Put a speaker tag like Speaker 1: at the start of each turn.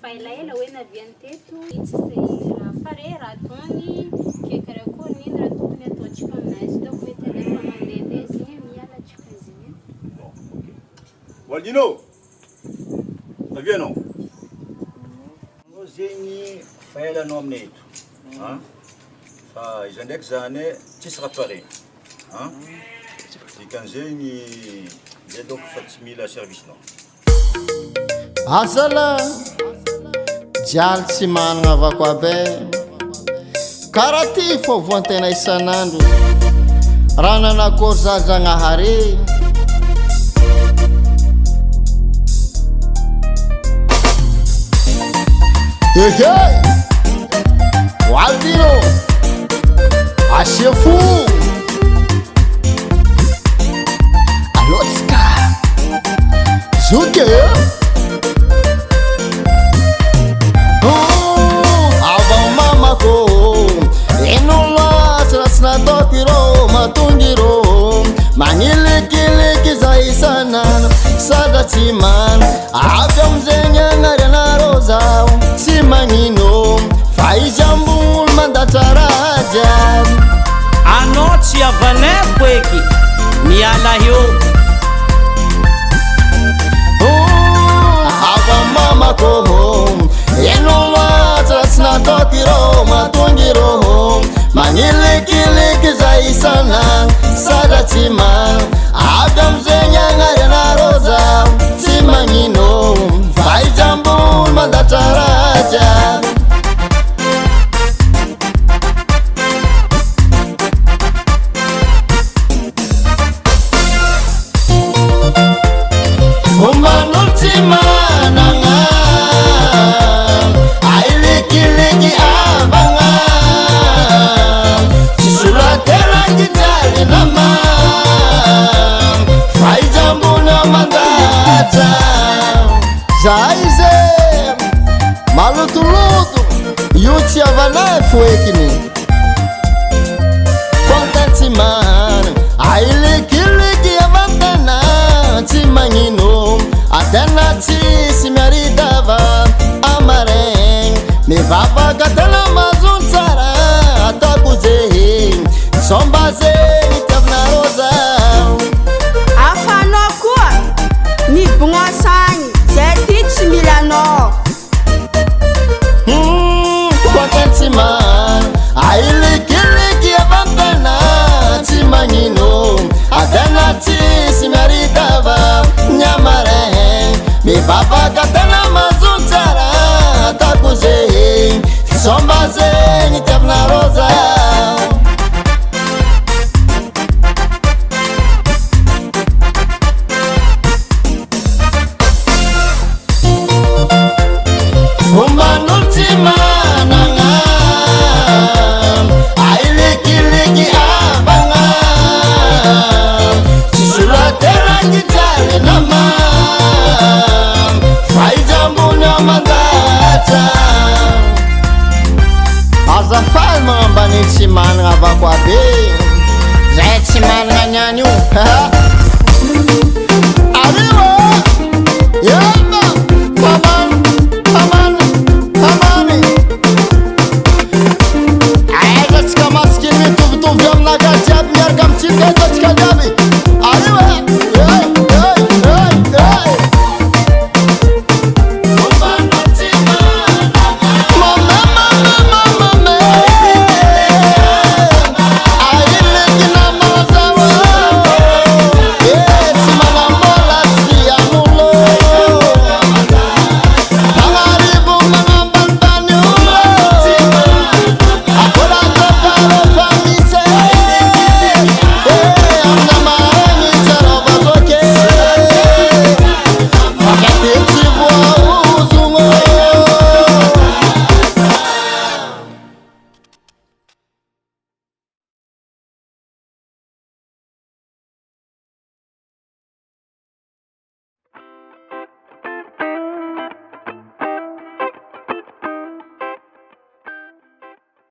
Speaker 1: fa elaela hoe naviany teto tsisy raha pare raha ataony ke karakory niny raha tokony ataontsika aminazy donc mety alefa mandehandeha zegny mialatsika zegny.
Speaker 2: Waldino, avy anao? Anao zegny fa ela anao aminay eto. Fa izy ndraiky zany tsisy raha pare. Dikan'izegny zay donc fa tsy mila service-nao.
Speaker 3: Azala jialy tsy managna avako abe karaha ty fô voan-tena isan'andro raha nanakôry zazagnahare ehe Waldino asia fo alotsika zuke matungiro mangilikiliki za isanana sada timan avya mzenya ngari na roza simangino faijambul mandataraja
Speaker 4: anoti avane kweki ni alahyo
Speaker 3: ava mama ko yenulwa trasna tokiro matungiro mangilikiliki za isana sada timan adam zenya ngari na roza simangino faijambul mandataraja umanul timananga ailikiliki abanga suratera gitari nama faijambuna mandata zaize malutulutu yuti avanae fuekini kontantiman ailikiliki avantana timangino atana tisimiaritava amareng mivava gatana mazuntsara atakuze sombaze itavna roza
Speaker 5: afanao koa mibognosagny zay ty tsy milanao
Speaker 3: kontantiman ailikiliki avantana timangino atana tisimiaritava nyamareng mivava gatana mazuntsara atakuze sombaze itavna roza umanul timananga ailikiliki abanga suratera gitari nama faijambuna mandata azafady magnambany tsy managna avako abe zay tsy managna niany io ariwa yamba tamany aiza tsika masikiny mitovy aminaka jiaby miaraka amitsika eto